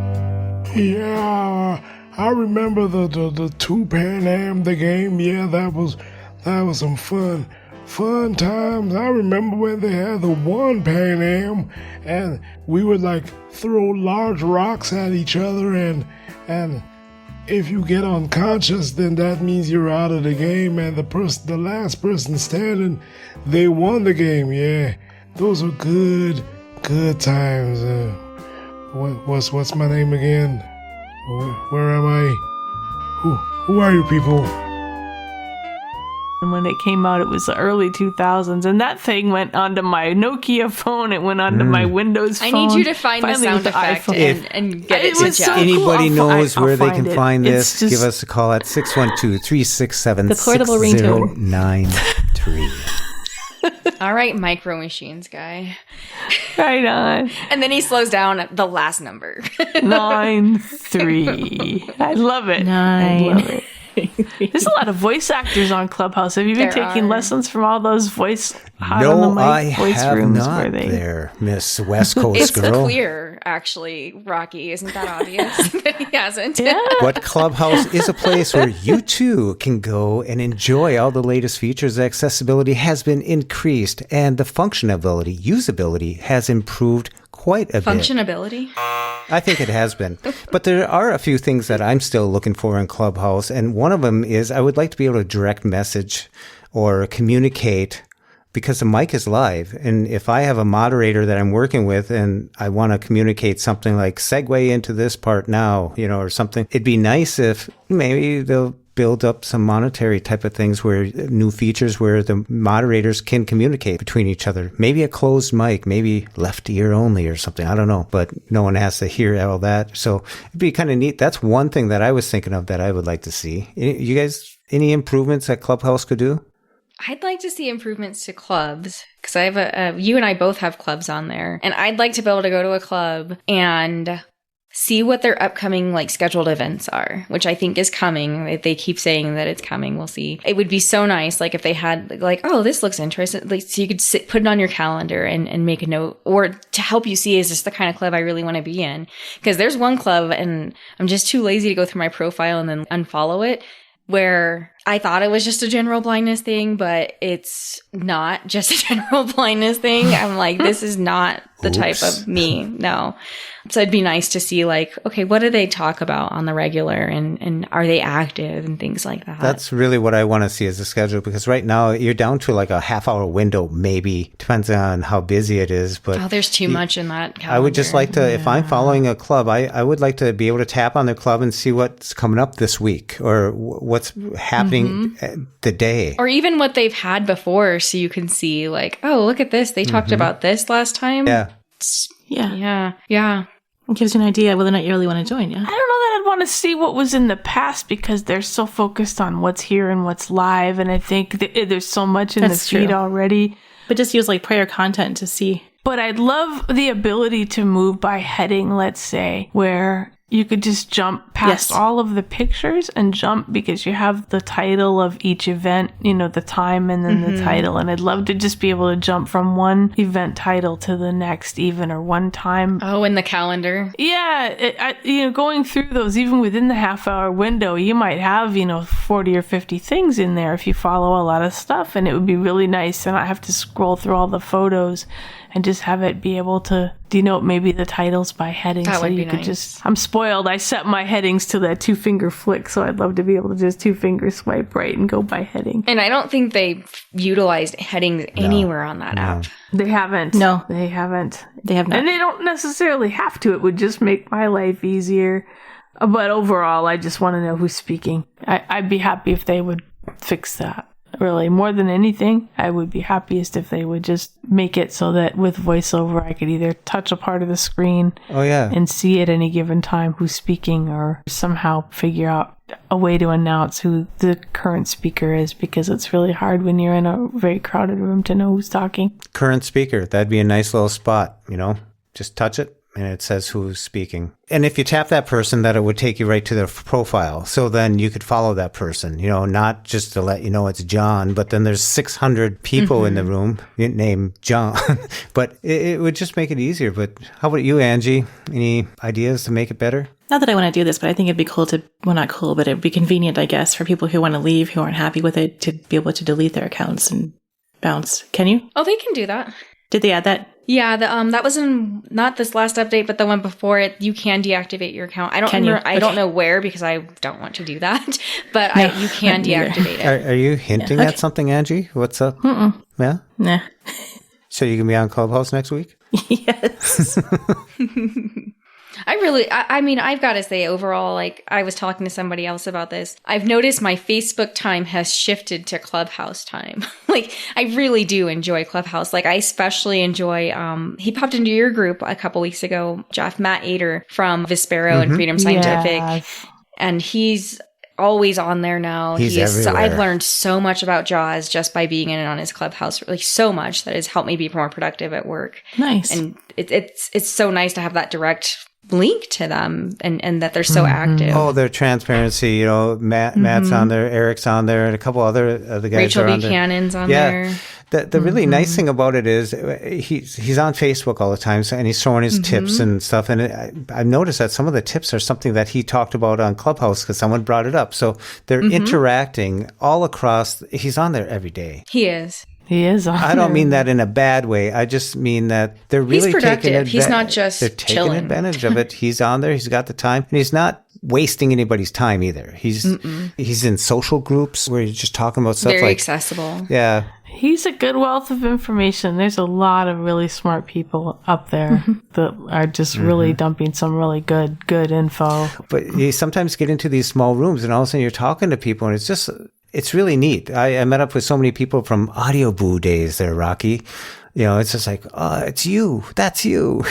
Yeah, I remember the 2 Pan Am, the game. Yeah, that was some fun times. I remember when they had the 1 Pan Am, and we would like throw large rocks at each other, and if you get unconscious, then that means you're out of the game, and the last person standing, they won the game. Yeah, those were good times. What's my name again? Where am I? Who are you people? And when it came out, it was the early 2000s. And that thing went onto my Nokia phone. It went onto my Windows phone. I need you to find the Finally, sound with effect iPhone. and get It it to was so Jeff. cool. Anybody I'll knows where they find can it. find It's this, just- give us a call at 612-367-6093. The portable ringtone. All right, Micro Machines guy. Right on. And then he slows down at the last number. 9-3. I love it. I love it. There's a lot of voice actors on Clubhouse. Have you been There taking are. lessons from all those voice hot on the No, mic I voice have rooms not where they there, Miss West Coast It's girl. clear, actually, Raqi. Isn't that obvious that he hasn't? Yeah. But Clubhouse is a place where you too can go and enjoy all the latest features. Accessibility has been increased and the functionality, usability has improved quite a bit. Functionability? I think it has been. But there are a few things that I'm still looking for in Clubhouse. And one of them is I would like to be able to direct message or communicate because the mic is live. And if I have a moderator that I'm working with and I want to communicate something like segue into this part now, you know, or something, it'd be nice if maybe they'll build up some monetary type of things where new features where the moderators can communicate between each other. Maybe a closed mic, maybe left ear only or something. I don't know, but no one has to hear all that. So it'd be kind of neat. That's one thing that I was thinking of that I would like to see. You guys, any improvements that Clubhouse could do? I'd like to see improvements to clubs because I have you and I both have clubs on there, and I'd like to be able to go to a club and see what their upcoming like scheduled events are, which I think is coming. They keep saying that it's coming. We'll see. It would be so nice, like if they had like, oh, this looks interesting. Like, so you could put it on your calendar and make a note, or to help you see, is this the kind of club I really want to be in? Because there's one club, and I'm just too lazy to go through my profile and then unfollow it, where I thought it was just a general blindness thing, but it's not just a general blindness thing. I'm like, this is not the type of me. No. So it'd be nice to see like, okay, what do they talk about on the regular and are they active and things like that? That's really what I want to see as a schedule, because right now you're down to like a half-hour window, maybe. Depends on how busy it is. But there's too much in that calendar. I would just like to, if I'm following a club, I would like to be able to tap on their club and see what's coming up this week or what's happening the day. Or even what they've had before, so you can see like, oh, look at this. They talked about this last time. Yeah. Yeah. It gives you an idea whether or not you really want to join, yeah? I don't know that I'd want to see what was in the past because they're so focused on what's here and what's live. And I think there's so much in the feed already. But just use like prior content to see. But I'd love the ability to move by heading, let's say, where you could just jump past all of the pictures and jump because you have the title of each event, you know, the time and then the title. And I'd love to just be able to jump from one event title to the next even, or one time. Oh, in the calendar. Yeah. Going through those, even within the half-hour window, you might have, 40 or 50 things in there if you follow a lot of stuff. And it would be really nice to not have to scroll through all the photos and just have it be able to denote maybe the titles by heading. That would be could nice. I'm spoiled. I set my headings to that 2-finger flick, so I'd love to be able to just 2-finger swipe right and go by heading. And I don't think they've utilized headings anywhere on that app. They haven't. No. They haven't. They have not. And they don't necessarily have to. It would just make my life easier. But overall, I just want to know who's speaking. I'd be happy if they would fix that. Really, more than anything, I would be happiest if they would just make it so that with voiceover, I could either touch a part of the screen and see at any given time who's speaking, or somehow figure out a way to announce who the current speaker is, because it's really hard when you're in a very crowded room to know who's talking. Current speaker, that'd be a nice little spot, just touch it and it says who's speaking. And if you tap that person, that it would take you right to their profile. So then you could follow that person, not just to let you know it's John, but then there's 600 people in the room named John. But it would just make it easier. But how about you, Angie? Any ideas to make it better? Not that I want to do this, but I think it'd be cool not cool, but it'd be convenient, I guess, for people who want to leave, who aren't happy with it, to be able to delete their accounts and bounce. Can you? Oh, they can do that. Did they add that? Yeah, that was in not this last update, but the one before it. You can deactivate your account. I don't remember. I don't know where, because I don't want to do that. But you can deactivate it. Are you hinting at something, Angie? What's up? Yeah. Nah. So you can be on Clubhouse next week? Yes. I mean, I've got to say overall, like I was talking to somebody else about this. I've noticed my Facebook time has shifted to Clubhouse time. Like I really do enjoy Clubhouse. Like I especially enjoy, he popped into your group a couple weeks ago, Matt Ader from Vispero and Freedom Scientific. Yes. And he's always on there now. He's everywhere. I've learned so much about Jaws just by being in on his Clubhouse, like so much that has helped me be more productive at work. Nice. And it's so nice to have that direct link to them and that they're so active. Oh, their transparency, Matt's on there, Eric's on there, and a couple other the guys Rachel are on Buchanan's on there. The really nice thing about it is he's on Facebook all the time, and he's throwing his tips and stuff. And I've noticed that some of the tips are something that he talked about on Clubhouse because someone brought it up. So they're interacting all across. He's on there every day. He is. He is on I don't mean that in a bad way. I just mean that they're really productive. He's not just they're taking chilling. advantage of it. He's on there. He's got the time, and he's not wasting anybody's time either. He's in social groups where he's just talking about stuff very accessible. Yeah. He's a good wealth of information. There's a lot of really smart people up there that are just really dumping some really good info. But you sometimes get into these small rooms, and all of a sudden you're talking to people, and it's really neat. I met up with so many people from Audio Boo days there, Raqi. It's just like, oh, it's you. That's you,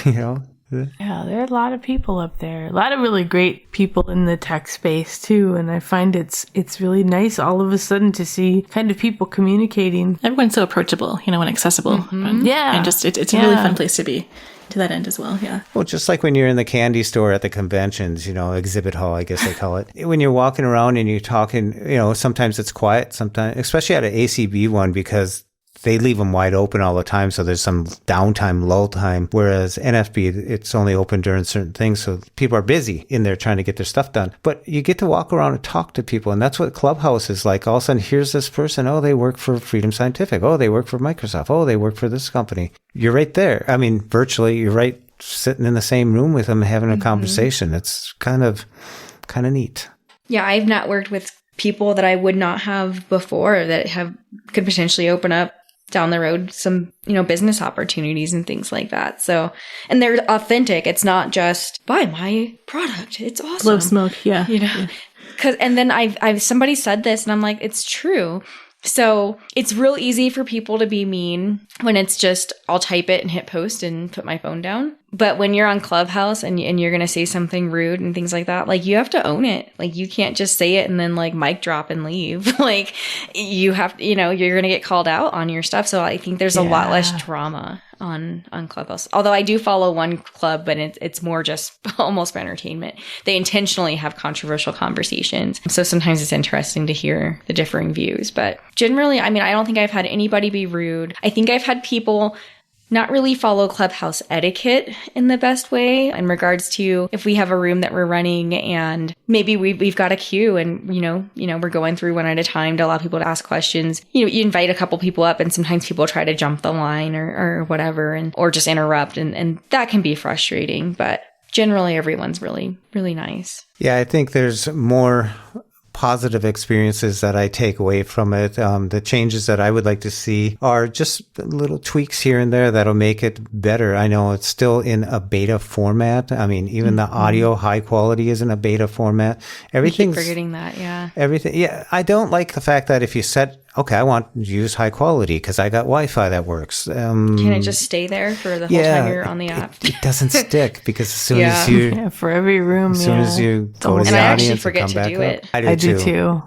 Yeah, there are a lot of people up there. A lot of really great people in the tech space too, and I find it's really nice all of a sudden to see kind of people communicating. Everyone's so approachable, and accessible. Yeah. And just it's a really fun place to be to that end as well, yeah. Well, just like when you're in the candy store at the conventions, exhibit hall, I guess they call it. When you're walking around and you're talking, sometimes it's quiet, sometimes, especially at an ACB one, because they leave them wide open all the time. So there's some downtime, lull time. Whereas NFB, it's only open during certain things. So people are busy in there trying to get their stuff done. But you get to walk around and talk to people. And that's what Clubhouse is like. All of a sudden, here's this person. Oh, they work for Freedom Scientific. Oh, they work for Microsoft. Oh, they work for this company. You're right there. I mean, virtually, you're right sitting in the same room with them having a conversation. It's kind of neat. Yeah, I've networked with people that I would not have before that could potentially open up down the road some, business opportunities and things like that. So, and they're authentic. It's not just buy my product. It's awesome. Blow smoke. Yeah. And then I've somebody said this and I'm like, it's true. So it's real easy for people to be mean when it's just, I'll type it and hit post and put my phone down. But when you're on Clubhouse and you're going to say something rude and things like that, like you have to own it. Like you can't just say it and then like mic drop and leave. Like you have, you're going to get called out on your stuff. So I think there's a lot less drama on Clubhouse. Although I do follow one club, but it's more just almost for entertainment. They intentionally have controversial conversations. So sometimes it's interesting to hear the differing views. But generally, I mean, I don't think I've had anybody be rude. I think I've had people not really follow Clubhouse etiquette in the best way in regards to if we have a room that we're running and maybe we've got a queue and, we're going through one at a time to allow people to ask questions. You invite a couple people up and sometimes people try to jump the line or whatever or just interrupt and that can be frustrating. But generally everyone's really, really nice. Yeah, I think there's more positive experiences that I take away from it. The changes that I would like to see are just little tweaks here and there that'll make it better. I know it's still in a beta format. I mean, even the audio high quality is in a beta format. Everything's forgetting that. Yeah. Everything. Yeah. I don't like the fact that if you set, okay, I want to use high quality because I got Wi-Fi that works. Can it just stay there for the whole time you're on the app? It doesn't stick because as soon as you, for every room, as soon as you go to the and I audience actually forget and come to back do it. up. I do too.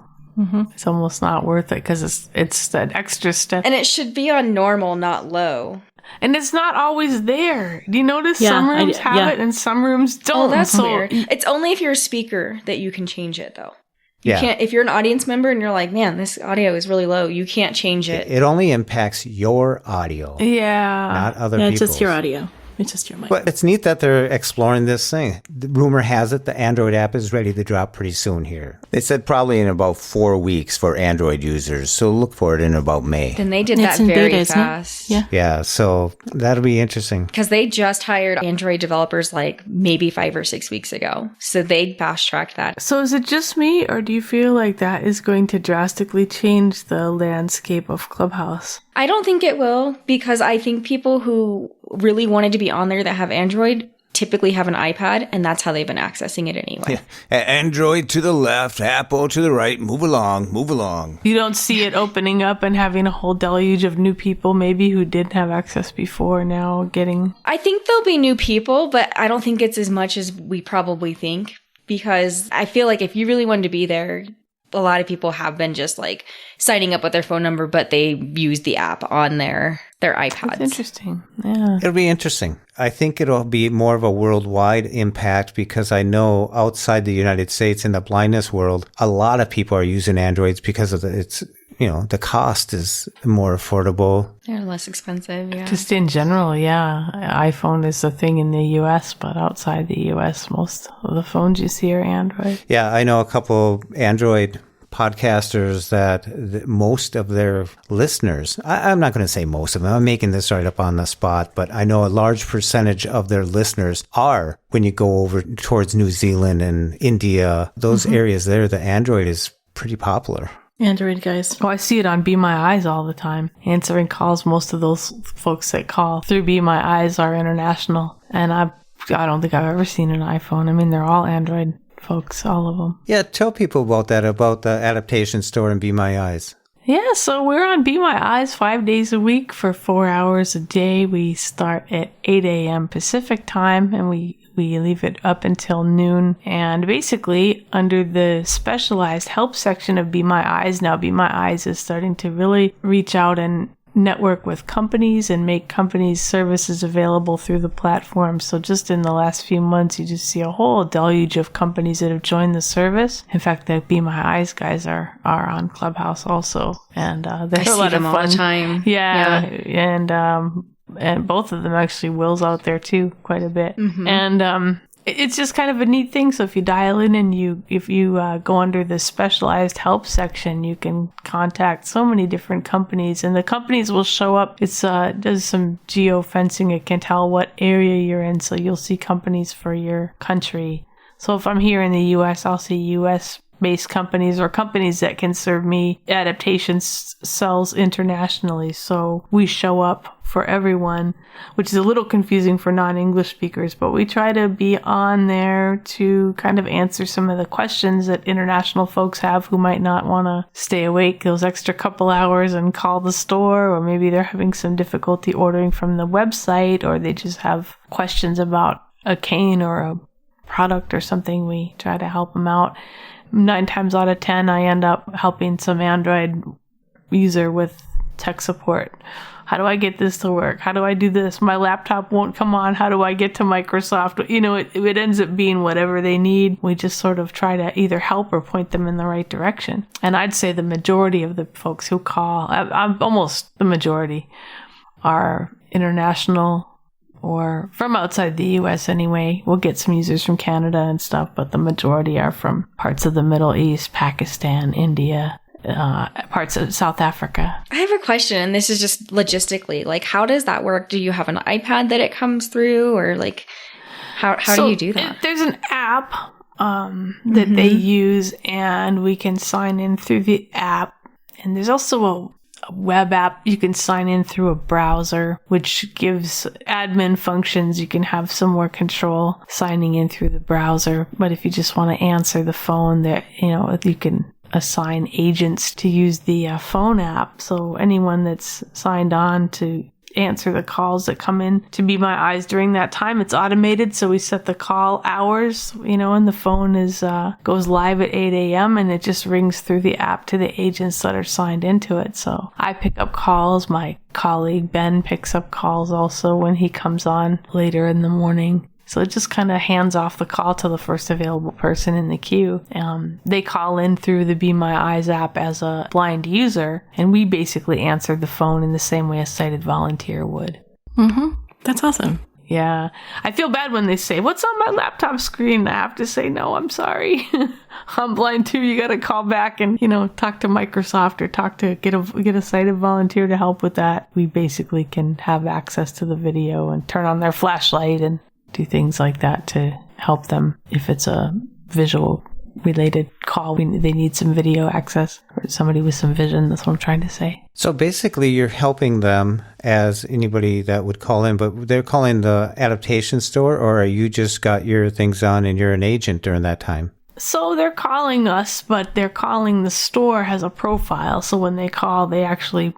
It's almost not worth it because it's that extra step. And it should be on normal, not low. And it's not always there. Do you notice some rooms have it and some rooms don't? Oh, that's weird. It's only if you're a speaker that you can change it, though. You can't, if you're an audience member and you're like, man, this audio is really low, you can't change it. It only impacts your audio. Yeah. Not other people's. It's just your audio. It's just your mic. But it's neat that they're exploring this thing. The rumor has it the Android app is ready to drop pretty soon here. They said probably in about 4 weeks for Android users. So look for it in about May. And they did that very fast. Yeah, so that'll be interesting. Because they just hired Android developers like maybe 5 or 6 weeks ago. So they fast-tracked that. So is it just me, or do you feel like that is going to drastically change the landscape of Clubhouse? I don't think it will, because I think people who really wanted to be on there that have Android typically have an iPad, and that's how they've been accessing it anyway. Yeah. Android to the left, Apple to the right, move along, move along. You don't see it opening up and having a whole deluge of new people maybe who didn't have access before now getting... I think there'll be new people, but I don't think it's as much as we probably think, because I feel like if you really wanted to be there, a lot of people have been just like signing up with their phone number, but they use the app on their iPads. That's interesting. Yeah. It'll be interesting. I think it'll be more of a worldwide impact because I know outside the United States in the blindness world, a lot of people are using Androids because of the cost is more affordable. They're less expensive, yeah. Just in general, yeah. iPhone is a thing in the US, but outside the US, most of the phones you see are Android. Yeah, I know a couple Android podcasters that most of their listeners, I'm not going to say most of them, I'm making this right up on the spot, but I know a large percentage of their listeners are, when you go over towards New Zealand and India, those areas there, the Android is pretty popular. Android guys. Oh, I see it on Be My Eyes all the time. Answering calls, most of those folks that call through Be My Eyes are international. And I don't think I've ever seen an iPhone. I mean, they're all Android folks, all of them. Yeah, tell people about that, about the adaptation store and Be My Eyes. Yeah, so we're on Be My Eyes 5 days a week for 4 hours a day. We start at 8 a.m. Pacific time, and we leave it up until noon. And basically, under the specialized help section of Be My Eyes, now Be My Eyes is starting to really reach out and network with companies and make companies' services available through the platform. So just in the last few months, you just see a whole deluge of companies that have joined the service. In fact, the Be My Eyes guys are on Clubhouse also, and they're a lot of fun all the time. Yeah. And both of them actually. Will's out there too quite a bit, and it's just kind of a neat thing. So if you dial in and if you go under the specialized help section, you can contact so many different companies, and the companies will show up. It's does some geo-fencing. It can tell what area you're in, so you'll see companies for your country. So if I'm here in the U.S., I'll see U.S.-based companies or companies that can serve me adaptation cells internationally. So we show up for everyone, which is a little confusing for non-English speakers, but we try to be on there to kind of answer some of the questions that international folks have who might not want to stay awake those extra couple hours and call the store, or maybe they're having some difficulty ordering from the website, or they just have questions about a cane or a product or something. We try to help them out. 9 times out of 10, I end up helping some Android user with tech support. How do I get this to work? How do I do this? My laptop won't come on. How do I get to Microsoft? You know, it ends up being whatever they need. We just sort of try to either help or point them in the right direction. And I'd say the majority of the folks who call, almost the majority, are international or from outside the U.S. anyway. We'll get some users from Canada and stuff, but the majority are from parts of the Middle East, Pakistan, India, parts of South Africa. I have a question, and this is just logistically, like, how does that work? Do you have an iPad that it comes through, or like, how do you do that? There's an app that they use, and we can sign in through the app. And there's also a web app. You can sign in through a browser, which gives admin functions. You can have some more control signing in through the browser. But if you just want to answer the phone, there, you can assign agents to use the phone app. So anyone that's signed on to answer the calls that come in to Be My Eyes during that time, it's automated. So we set the call hours, and the phone goes live at 8 a.m. and it just rings through the app to the agents that are signed into it. So I pick up calls. My colleague Ben picks up calls also when he comes on later in the morning. So it just kind of hands off the call to the first available person in the queue. They call in through the Be My Eyes app as a blind user, and we basically answer the phone in the same way a sighted volunteer would. That's awesome. Yeah. I feel bad when they say, "What's on my laptop screen?" I have to say, "No, I'm sorry. I'm blind too. You got to call back and, talk to Microsoft or get a sighted volunteer to help with that." We basically can have access to the video and turn on their flashlight and do things like that to help them. If it's a visual related call, they need some video access, or somebody with some vision. That's what I'm trying to say. So basically you're helping them as anybody that would call in, but they're calling the adaptation store, or are you just got your things on and you're an agent during that time? So they're calling us, but they're calling the store has a profile. So when they call, they actually,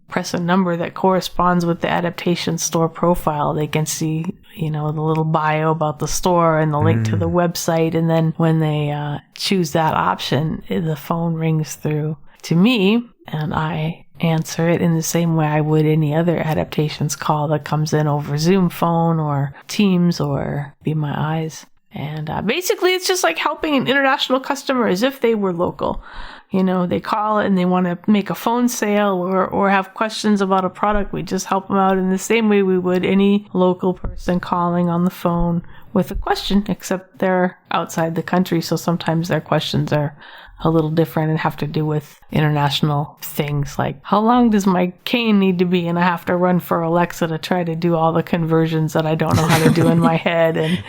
press a number that corresponds with the adaptation store profile. They can see, the little bio about the store and the link to the website. And then when they choose that option, the phone rings through to me, and I answer it in the same way I would any other adaptations call that comes in over Zoom phone or Teams or Be My Eyes. And basically, it's just like helping an international customer as if they were local. They call and they want to make a phone sale or have questions about a product. We just help them out in the same way we would any local person calling on the phone with a question, except they're outside the country. So sometimes their questions are a little different and have to do with international things, like how long does my cane need to be? And I have to run for Alexa to try to do all the conversions that I don't know how to do in my head and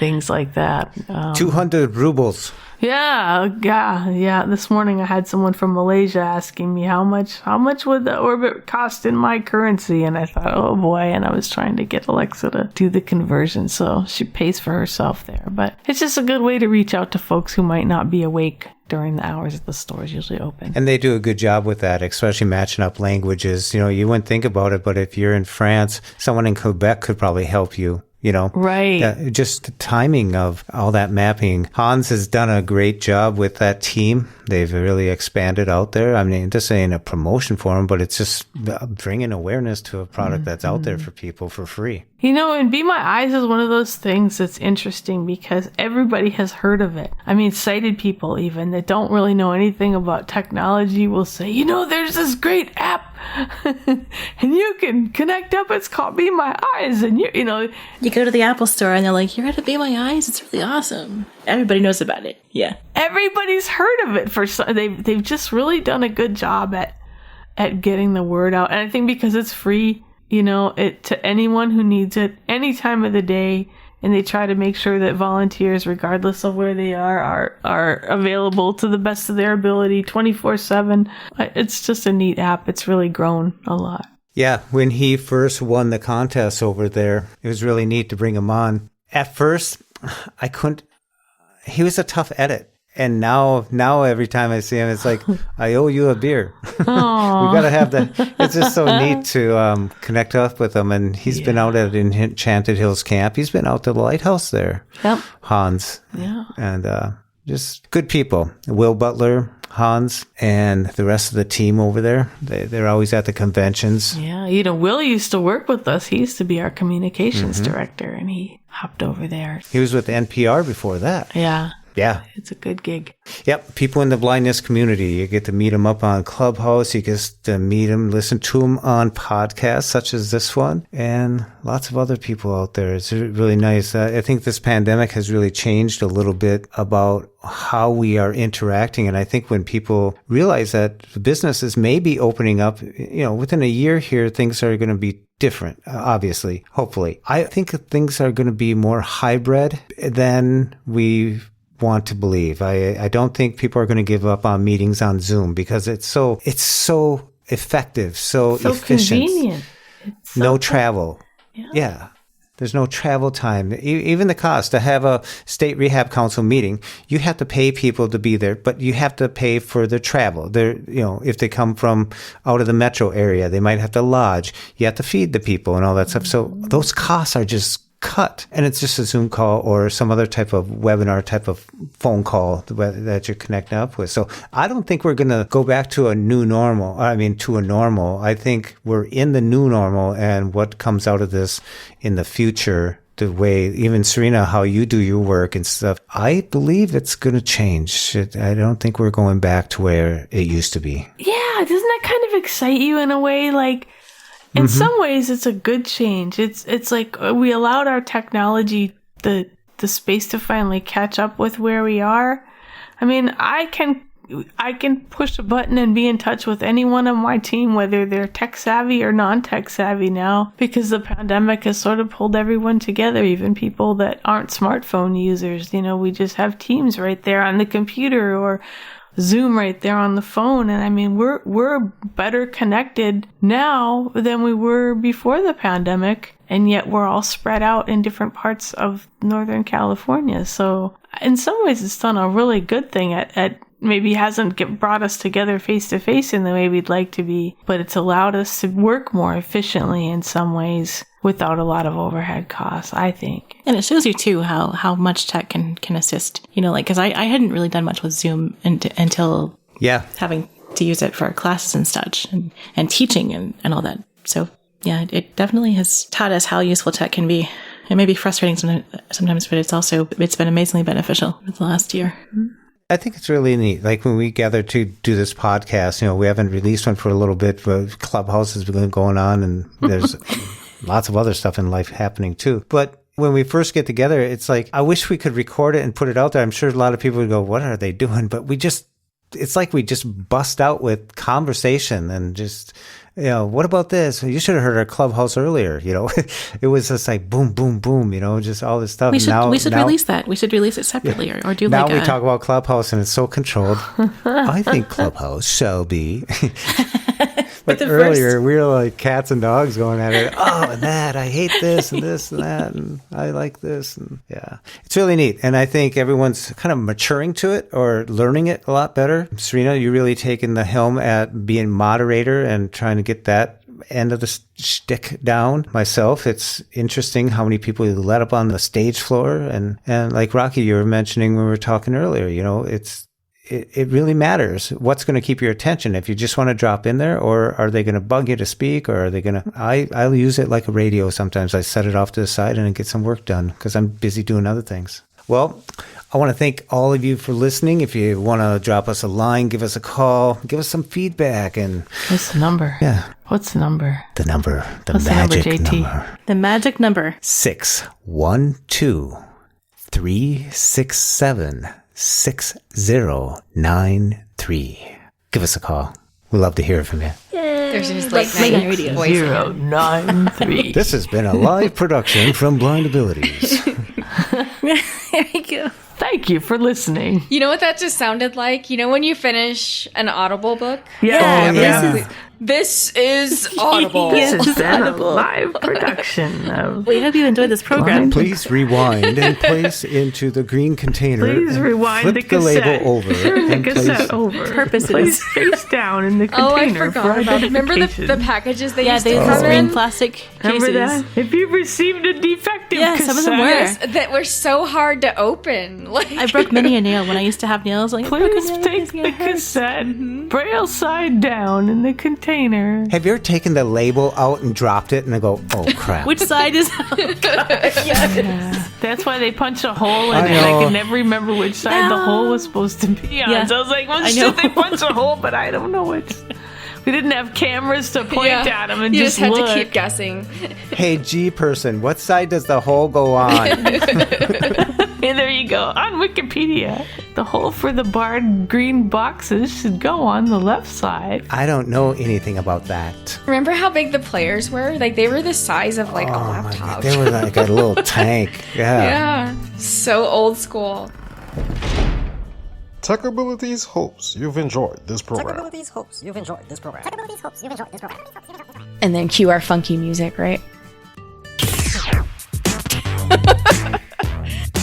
things like that. 200 rubles. Yeah. This morning I had someone from Malaysia asking me how much would the orbit cost in my currency, and I thought, oh boy, and I was trying to get Alexa to do the conversion, so she pays for herself there. But it's just a good way to reach out to folks who might not be awake during the hours that the store is usually open. And they do a good job with that, especially matching up languages. You wouldn't think about it, but if you're in France, someone in Quebec could probably help you. Right. Just the timing of all that mapping. Hans has done a great job with that team. They've really expanded out there. I mean, this ain't a promotion for them, but it's just bringing awareness to a product that's out there for people for free. And Be My Eyes is one of those things that's interesting because everybody has heard of it. I mean, sighted people even that don't really know anything about technology will say, there's this great app and you can connect up. It's called Be My Eyes. And you go to the Apple store and they're like, you're at a Be My Eyes. It's really awesome. Everybody knows about it. Yeah. Everybody's heard of it they've just really done a good job at getting the word out. And I think because it's free, it to anyone who needs it any time of the day, and they try to make sure that volunteers, regardless of where they are available to the best of their ability 24/7. It's just a neat app. It's really grown a lot. Yeah, when he first won the contest over there, it was really neat to bring him on. At first, I couldn't. He was a tough edit. And now every time I see him, it's like, I owe you a beer. We got to have that. It's just so neat to connect up with him. And he's been out at Enchanted Hills Camp. He's been out to the lighthouse there. Yep. Hans. Yeah. And just good people. Will Butler, Hans, and the rest of the team over there. They're always at the conventions. Yeah. Will used to work with us. He used to be our communications director, and he hopped over there. He was with NPR before that. Yeah. Yeah. It's a good gig. Yep. People in the blindness community. You get to meet them up on Clubhouse. You get to meet them, listen to them on podcasts such as this one, and lots of other people out there. It's really nice. I think this pandemic has really changed a little bit about how we are interacting. And I think when people realize that the businesses may be opening up, within a year here, things are going to be different, obviously, hopefully. I think things are going to be more hybrid than we want to believe. I don't think people are going to give up on meetings on Zoom because it's so effective, so efficient. Convenient. No travel. Yeah. There's no travel time. Even the cost to have a state rehab council meeting, you have to pay people to be there, but you have to pay for their travel. If they come from out of the metro area, they might have to lodge. You have to feed the people and all that stuff. So those costs are just cut, and it's just a Zoom call or some other type of webinar type of phone call that you're connecting up with. So I don't think we're going to go back to a normal. I think we're in the new normal, and what comes out of this in the future, the way even Serena, how you do your work and stuff, I believe it's going to change. I don't think we're going back to where it used to be. Yeah, doesn't that kind of excite you in a way? Like, in some ways, it's a good change. It's like we allowed our technology the space to finally catch up with where we are. I mean, I can push a button and be in touch with anyone on my team, whether they're tech savvy or non-tech savvy now, because the pandemic has sort of pulled everyone together, even people that aren't smartphone users. We just have Teams right there on the computer or Zoom right there on the phone. And I mean, we're better connected now than we were before the pandemic. And yet we're all spread out in different parts of Northern California. So in some ways it's done a really good thing at maybe hasn't brought us together face to face in the way we'd like to be, but it's allowed us to work more efficiently in some ways without a lot of overhead costs, I think. And it shows you too how much tech can assist. Because I hadn't really done much with Zoom until having to use it for classes and such and teaching and all that. So yeah, it definitely has taught us how useful tech can be. It may be frustrating sometimes, but it's been amazingly beneficial for the last year. I think it's really neat. Like when we gather to do this podcast, we haven't released one for a little bit, but Clubhouse has been going on, and there's lots of other stuff in life happening too. But when we first get together, it's like, I wish we could record it and put it out there. I'm sure a lot of people would go, what are they doing? But it's like we just bust out with conversation and just, what about this? You should have heard our Clubhouse earlier. It was just like boom, boom, boom, just all this stuff. We should release that. We should release it separately or do now we talk about Clubhouse and it's so controlled. I think Clubhouse shall be. But earlier we were like cats and dogs going at it. Oh, and that, I hate this and this and that, and I like this. And yeah, it's really neat. And I think everyone's kind of maturing to it or learning it a lot better. Serena, you really taken the helm at being moderator and trying to get that end of the shtick down myself. It's interesting how many people you let up on the stage floor. And like Raqi, you were mentioning when we were talking earlier, it really matters what's going to keep your attention. If you just want to drop in there, or are they going to bug you to speak, or are they going to, I'll use it like a radio sometimes. I set it off to the side and get some work done because I'm busy doing other things. Well, I want to thank all of you for listening. If you want to drop us a line, give us a call, give us some feedback. And what's the number? Yeah. What's the number? The number. What's magic the number, JT? number. The magic number. 612-367-6093. Give us a call. We'd love to hear from you. There's just like night radio. 093. This has been a live production from Blind Abilities. There you go. Thank you for listening. You know what that just sounded like? You know when you finish an Audible book? Yeah. This is Audible. This has been a live production of... We hope you enjoyed this program. Please rewind and place into the green container. Please rewind flip the cassette. The label over. Turn the and cassette place... over. Purposes. Place face down in the container. Oh, I forgot about it. Remember the packages they used to those come green in? plastic cases. Remember that? If you received a defective cassette... some of them were. That were so hard to open. Like I broke many a nail when I used to have nails. Like, Please take the cassette braille side down in the container. Have you ever taken the label out and dropped it and I go, oh crap. Which side is That's why they punched a hole in it. I can never remember which side the hole was supposed to be on. Yeah. So I was like, well, shit, they punched a hole, but I don't know which. We didn't have cameras to point at them and you just had look. to keep guessing. Hey, G person, what side does the hole go on? And there you go. On Wikipedia, the hole for the barred green boxes should go on the left side. I don't know anything about that. Remember how big the players were? Like they were the size of like a My laptop. God, they were like a little tank. Yeah. Yeah. So old school. Tech Abilities hopes you've enjoyed this program. And then cue our funky music, right?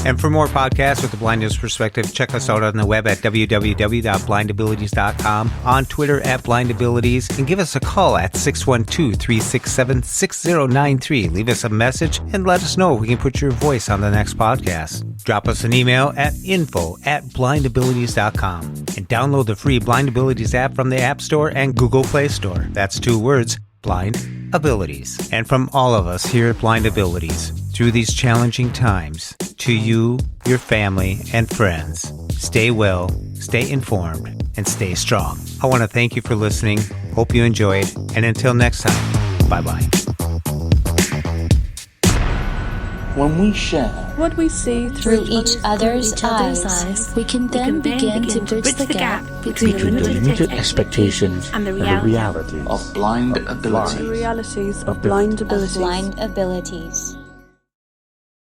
And for more podcasts with the Blind News Perspective, check us out on the web at www.blindabilities.com, on Twitter at blindabilities, and give us a call at 612-367-6093. Leave us a message and let us know if we can put your voice on the next podcast. Drop us an email at info@blindabilities.com and download the free Blind Abilities app from the App Store and Google Play Store. That's 2 words, Blind Abilities. And from all of us here at Blind Abilities, through these challenging times, to you, your family, and friends, stay well, stay informed, and stay strong. I want to thank you for listening. Hope you enjoyed. And until next time, bye-bye. When we share what we see through each other's eyes, we can then begin to bridge the gap between the limited expectations and the reality of blind abilities. The realities of blind abilities.